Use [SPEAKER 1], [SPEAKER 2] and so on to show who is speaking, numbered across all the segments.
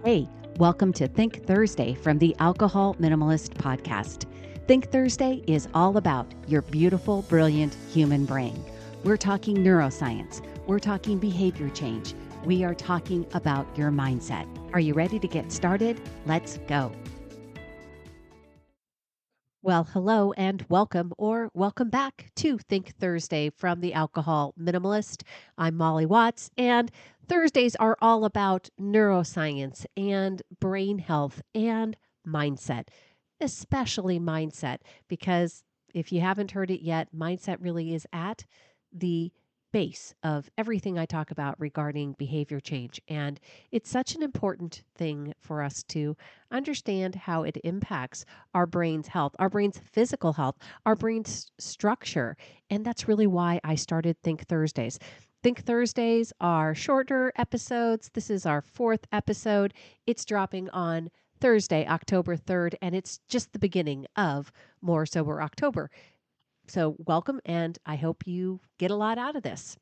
[SPEAKER 1] Hey, welcome to Think Thursday from the Alcohol Minimalist Podcast. Think Thursday is all about your beautiful, brilliant human brain. We're talking neuroscience. We're talking behavior change. We are talking about your mindset. Are you ready to get started? Let's go. Well, hello and welcome or welcome back to Think Thursday from the Alcohol Minimalist. I'm Molly Watts, and Thursdays are all about neuroscience and brain health and mindset, especially mindset, because if you haven't heard it yet, mindset really is at the base of everything I talk about regarding behavior change. And it's such an important thing for us to understand how it impacts our brain's health, our brain's physical health, our brain's structure. And that's really why I started Think Thursdays. Think Thursdays are shorter episodes. This is our fourth episode. It's dropping on Thursday, October 3rd, and it's just the beginning of More Sober October. So, welcome, and I hope you get a lot out of this.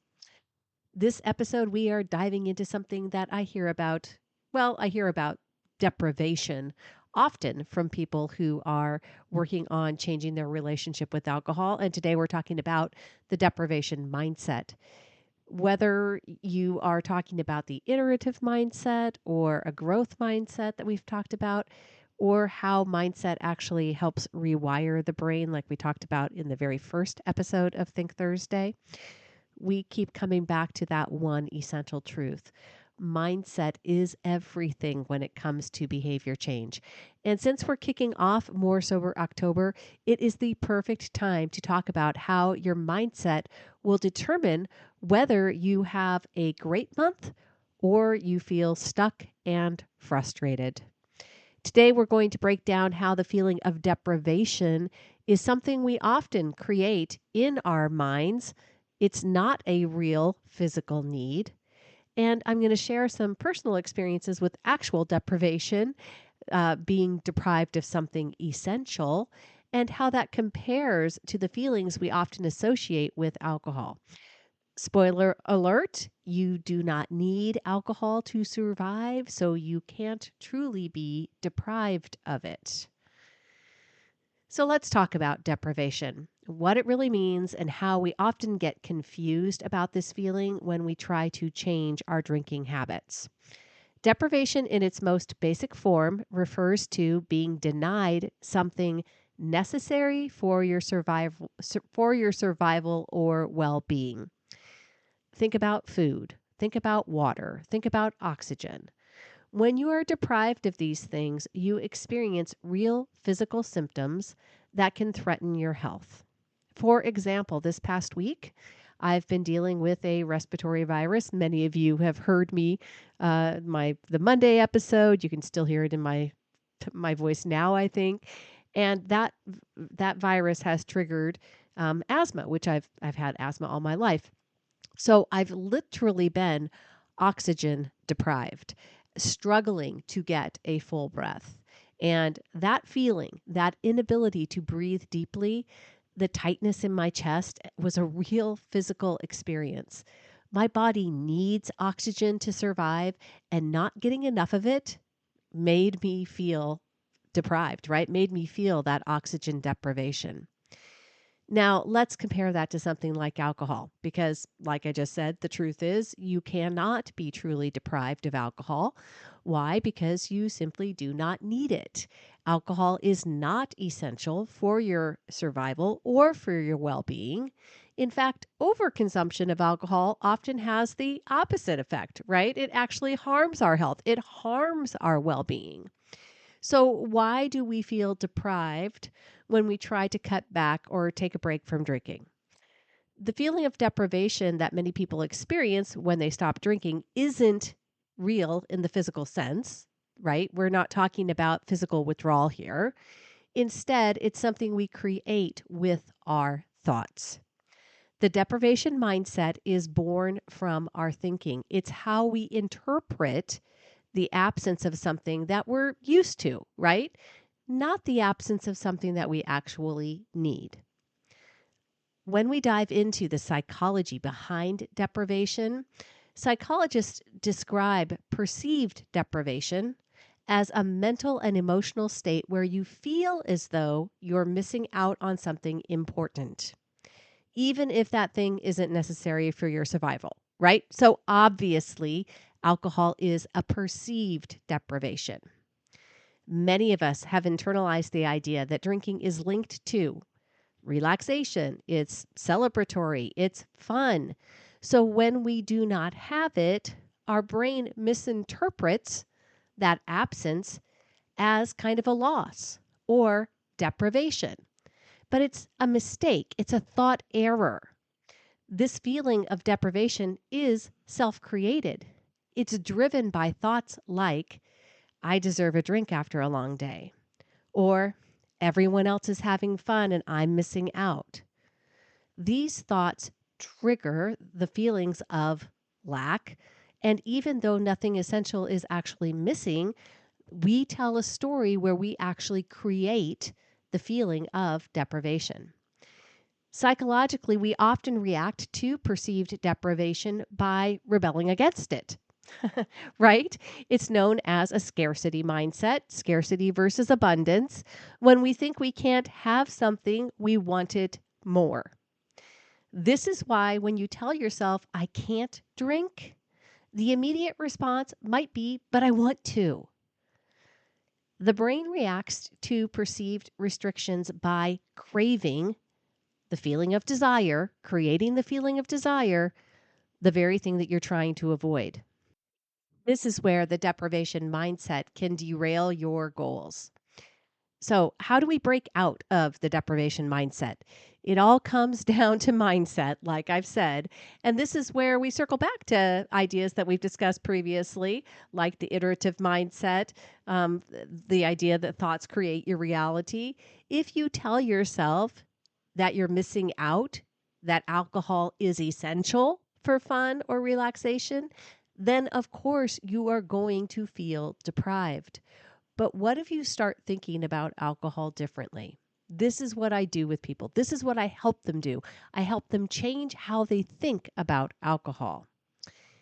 [SPEAKER 1] This episode, we are diving into something that I hear about. Well, I hear about deprivation often from people who are working on changing their relationship with alcohol. And today we're talking about the deprivation mindset. Whether you are talking about the iterative mindset or a growth mindset that we've talked about, or how mindset actually helps rewire the brain, like we talked about in the very first episode of Think Thursday, we keep coming back to that one essential truth. Mindset is everything when it comes to behavior change. And since we're kicking off More Sober October, it is the perfect time to talk about how your mindset will determine whether you have a great month or you feel stuck and frustrated. Today, we're going to break down how the feeling of deprivation is something we often create in our minds. It's not a real physical need. And I'm going to share some personal experiences with actual deprivation, being deprived of something essential, and how that compares to the feelings we often associate with alcohol. Spoiler alert, you do not need alcohol to survive, so you can't truly be deprived of it. So let's talk about deprivation, what it really means, and how we often get confused about this feeling when we try to change our drinking habits. Deprivation, in its most basic form, refers to being denied something necessary for your survival or well-being. Think about food, think about water, think about oxygen. When you are deprived of these things, you experience real physical symptoms that can threaten your health. For example, this past week, I've been dealing with a respiratory virus. Many of you have heard me, the Monday episode. You can still hear it in my voice now, I think. And that virus has triggered asthma, which I've had asthma all my life. So I've literally been oxygen deprived, struggling to get a full breath. And that feeling, that inability to breathe deeply, the tightness in my chest was a real physical experience. My body needs oxygen to survive, and not getting enough of it made me feel deprived, right? Made me feel that oxygen deprivation. Now, let's compare that to something like alcohol, because, like I just said, the truth is you cannot be truly deprived of alcohol. Why? Because you simply do not need it. Alcohol is not essential for your survival or for your well being. In fact, overconsumption of alcohol often has the opposite effect, right? It actually harms our health, it harms our well being. So, why do we feel deprived when we try to cut back or take a break from drinking? The feeling of deprivation that many people experience when they stop drinking isn't real in the physical sense, right? We're not talking about physical withdrawal here. Instead, it's something we create with our thoughts. The deprivation mindset is born from our thinking. It's how we interpret the absence of something that we're used to, right? Not the absence of something that we actually need. When we dive into the psychology behind deprivation, psychologists describe perceived deprivation as a mental and emotional state where you feel as though you're missing out on something important, even if that thing isn't necessary for your survival, right? So obviously, alcohol is a perceived deprivation. Many of us have internalized the idea that drinking is linked to relaxation, it's celebratory, it's fun. So when we do not have it, our brain misinterprets that absence as kind of a loss or deprivation. But it's a mistake, it's a thought error. This feeling of deprivation is self created. It's driven by thoughts like, I deserve a drink after a long day, or everyone else is having fun and I'm missing out. These thoughts trigger the feelings of lack. And even though nothing essential is actually missing, we tell a story where we actually create the feeling of deprivation. Psychologically, we often react to perceived deprivation by rebelling against it, right? It's known as a scarcity mindset, scarcity versus abundance. When we think we can't have something, we want it more. This is why when you tell yourself, I can't drink, the immediate response might be, but I want to. The brain reacts to perceived restrictions by craving the feeling of desire, creating the feeling of desire, the very thing that you're trying to avoid. This is where the deprivation mindset can derail your goals. So, how do we break out of the deprivation mindset? It all comes down to mindset, like I've said. And this is where we circle back to ideas that we've discussed previously, like the iterative mindset, the idea that thoughts create your reality. If you tell yourself that you're missing out, that alcohol is essential for fun or relaxation, then of course you are going to feel deprived. But what if you start thinking about alcohol differently? This is what I do with people. This is what I help them do. I help them change how they think about alcohol.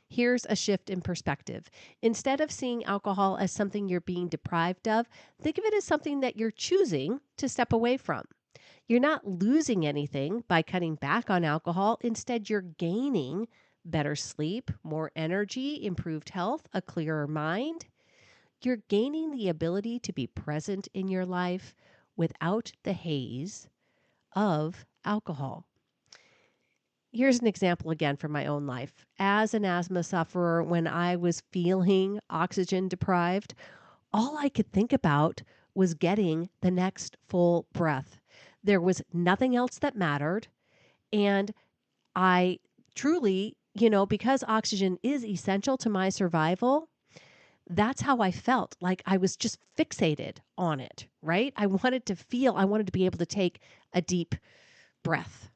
[SPEAKER 1] Here's a shift in perspective. Instead of seeing alcohol as something you're being deprived of, think of it as something that you're choosing to step away from. You're not losing anything by cutting back on alcohol. Instead, you're gaining better sleep, more energy, improved health, a clearer mind. You're gaining the ability to be present in your life without the haze of alcohol. Here's an example again from my own life. As an asthma sufferer, when I was feeling oxygen deprived, all I could think about was getting the next full breath. There was nothing else that mattered. And I truly, because oxygen is essential to my survival, that's how I felt. Like I was just fixated on it, right? I wanted to be able to take a deep breath.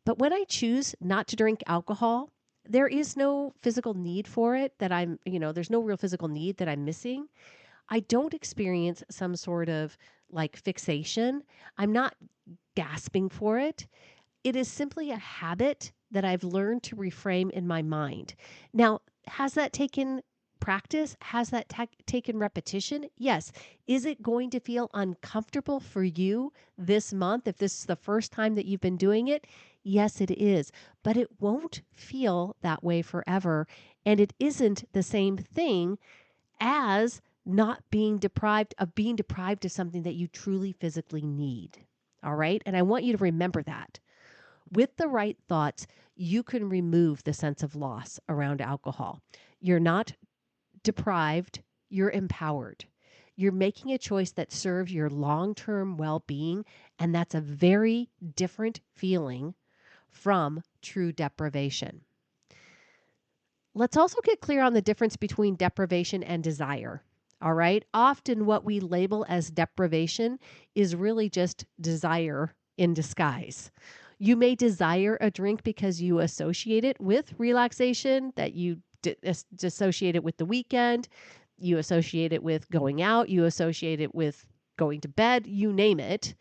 [SPEAKER 1] But when I choose not to drink alcohol, there is no physical need for it there's no real physical need that I'm missing. I don't experience some sort of like fixation. I'm not gasping for it. It is simply a habit that I've learned to reframe in my mind. Now, has that taken practice? Has that taken repetition? Yes. Is it going to feel uncomfortable for you this month if this is the first time that you've been doing it? Yes, it is. But it won't feel that way forever. And it isn't the same thing as not being deprived of something that you truly physically need. All right. And I want you to remember that. With the right thoughts, you can remove the sense of loss around alcohol. You're not deprived, you're empowered. You're making a choice that serves your long-term well-being, and that's a very different feeling from true deprivation. Let's also get clear on the difference between deprivation and desire. All right. Often what we label as deprivation is really just desire in disguise. You may desire a drink because you associate it with relaxation, that you associate it with the weekend, you associate it with going out, you associate it with going to bed, you name it.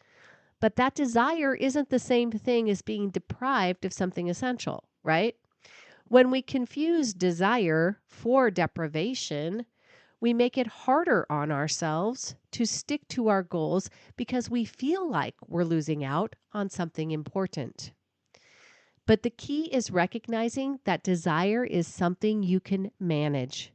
[SPEAKER 1] But that desire isn't the same thing as being deprived of something essential, right? When we confuse desire for deprivation, We make it harder on ourselves to stick to our goals because we feel like we're losing out on something important. But the key is recognizing that desire is something you can manage.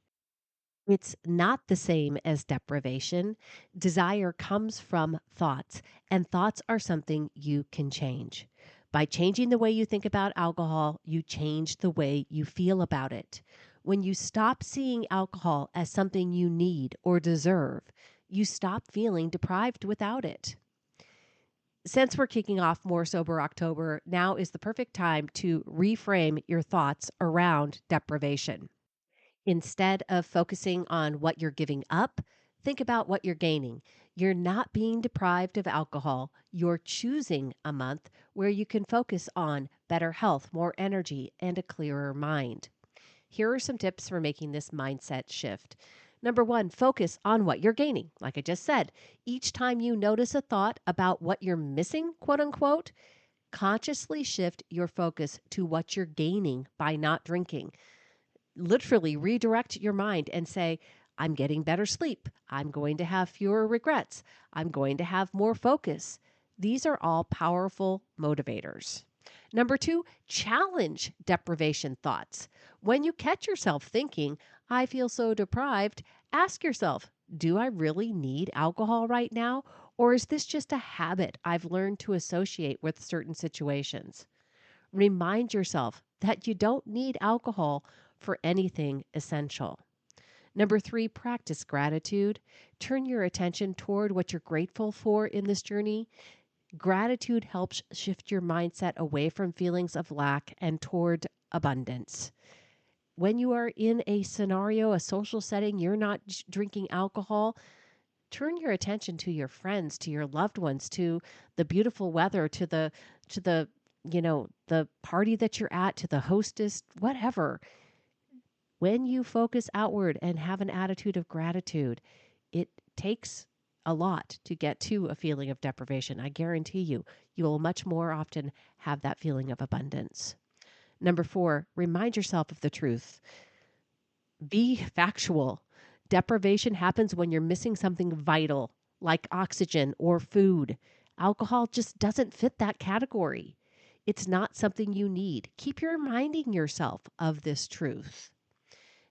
[SPEAKER 1] It's not the same as deprivation. Desire comes from thoughts, and thoughts are something you can change. By changing the way you think about alcohol, you change the way you feel about it. When you stop seeing alcohol as something you need or deserve, you stop feeling deprived without it. Since we're kicking off More Sober October, now is the perfect time to reframe your thoughts around deprivation. Instead of focusing on what you're giving up, think about what you're gaining. You're not being deprived of alcohol. You're choosing a month where you can focus on better health, more energy, and a clearer mind. Here are some tips for making this mindset shift. Number one, focus on what you're gaining. Like I just said, each time you notice a thought about what you're missing, quote unquote, consciously shift your focus to what you're gaining by not drinking. Literally redirect your mind and say, I'm getting better sleep. I'm going to have fewer regrets. I'm going to have more focus. These are all powerful motivators. Number two, challenge deprivation thoughts. When you catch yourself thinking, I feel so deprived, ask yourself, do I really need alcohol right now? Or is this just a habit I've learned to associate with certain situations? Remind yourself that you don't need alcohol for anything essential. Number three, practice gratitude. Turn your attention toward what you're grateful for in this journey. Gratitude helps shift your mindset away from feelings of lack and toward abundance. When you are in a scenario, a social setting, you're not drinking alcohol, turn your attention to your friends, to your loved ones, to the beautiful weather, to the the party that you're at, to the hostess, whatever. When you focus outward and have an attitude of gratitude, it takes a lot to get to a feeling of deprivation. I guarantee you, you will much more often have that feeling of abundance. Number four, remind yourself of the truth. Be factual. Deprivation happens when you're missing something vital, like oxygen or food. Alcohol just doesn't fit that category. It's not something you need. Keep reminding yourself of this truth.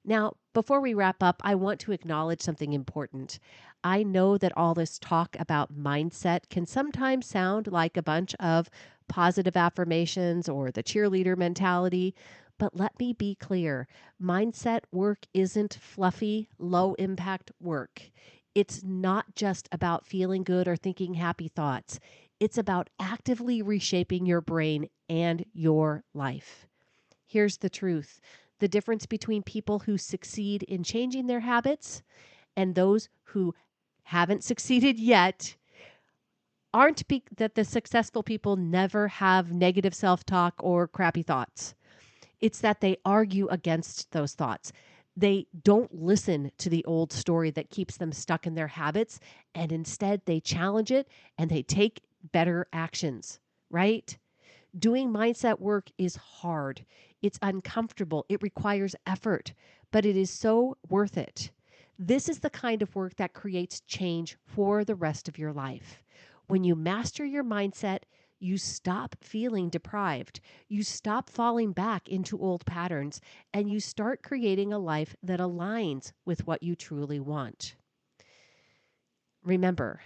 [SPEAKER 1] Now, before we wrap up, I want to acknowledge something important. I know that all this talk about mindset can sometimes sound like a bunch of positive affirmations or the cheerleader mentality, but let me be clear. Mindset work isn't fluffy, low impact work. It's not just about feeling good or thinking happy thoughts. It's about actively reshaping your brain and your life. Here's the truth. The difference between people who succeed in changing their habits and those who haven't succeeded yet aren't that the successful people never have negative self-talk or crappy thoughts. It's that they argue against those thoughts. They don't listen to the old story that keeps them stuck in their habits, and instead they challenge it and they take better actions, right? Doing mindset work is hard. It's uncomfortable. It requires effort, but it is so worth it. This is the kind of work that creates change for the rest of your life. When you master your mindset, you stop feeling deprived. You stop falling back into old patterns, and you start creating a life that aligns with what you truly want. Remember,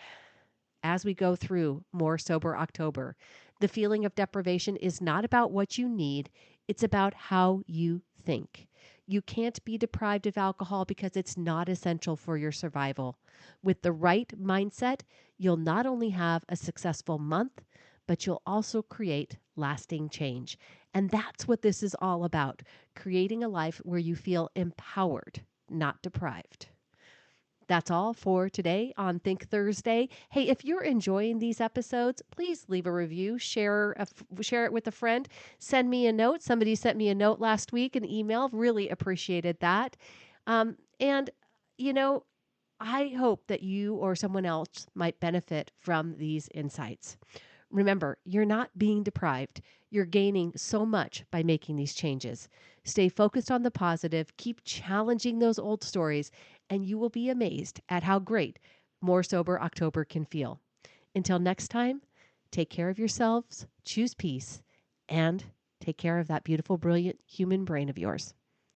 [SPEAKER 1] as we go through More Sober October, the feeling of deprivation is not about what you need, it's about how you think. You can't be deprived of alcohol because it's not essential for your survival. With the right mindset, you'll not only have a successful month, but you'll also create lasting change. And that's what this is all about, creating a life where you feel empowered, not deprived. That's all for today on Think Thursday. Hey, if you're enjoying these episodes, please leave a review, share it with a friend, send me a note. Somebody sent me a note last week, an email. Really appreciated that. And, you know, I hope that you or someone else might benefit from these insights. Remember, you're not being deprived. You're gaining so much by making these changes. Stay focused on the positive, keep challenging those old stories, and you will be amazed at how great More Sober October can feel. Until next time, take care of yourselves, choose peace, and take care of that beautiful, brilliant human brain of yours.